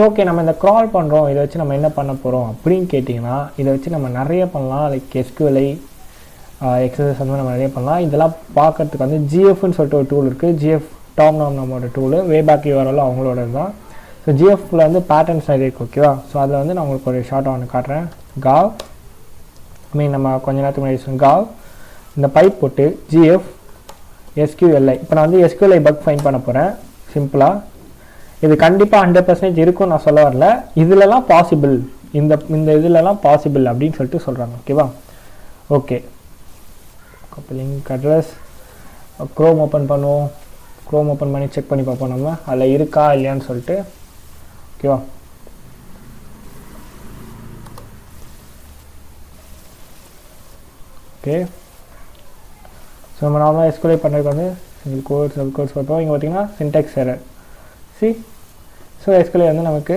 Okay, நம்ம இந்த crawl பண்ணுறோம், இதை வச்சு நம்ம என்ன பண்ண போகிறோம் அப்படின்னு கேட்டிங்கன்னா, இதை வச்சு நம்ம நிறைய பண்ணலாம். லைக் SQLஐ எக்ஸசைஸ் அந்த மாதிரி நம்ம நிறைய பண்ணலாம். இதெல்லாம் பார்க்கறதுக்கு வந்து GFன்னு சொல்லிட்டு ஒரு டூல் இருக்குது. GF டாம்நாம் நம்மளோட டூலு, வேபேக் யூஆர்எல் அவங்களோட தான். ஸோ GFல வந்து பேட்டர்ன்ஸ் நிறைய இருக்குது. ஓகேவா? ஸோ அதில் வந்து நான் உங்களுக்கு ஒரு ஷார்ட்டாக ஒன்று காட்டுறேன். gav நம்ம கொஞ்ச நேரத்துக்கு முன்னாடி gav இந்த பைப் போட்டு GF SQLI. இப்போ நான் வந்து SQLI பக் ஃபைன் பண்ண போகிறேன் சிம்பிளாக. இது கண்டிப்பாக 100% இருக்கும் நான் சொல்ல வரல. இதிலலாம் பாசிபிள், இந்த இதிலலாம் பாசிபிள் அப்படின்னு சொல்லிட்டு சொல்கிறாங்க. ஓகேவா? Okay, link address Chrome open பண்ணுவோம். க்ரோம் ஓப்பன் பண்ணி செக் பண்ணி பார்ப்போம் நம்ம அதில் இருக்கா இல்லையான்னு சொல்லிட்டு. ஓகேவா? ஓகே, ஸோ நம்ம நார்மலாக SQLI பண்ணுறதுக்கு வந்து சிங்கிள் கோர்ஸ் சப் கோர்ஸ் பார்ப்போம். இங்கே பார்த்தீங்கன்னா சின்டெக்ஸ் எரர். ஸோ SQLI வந்து நமக்கு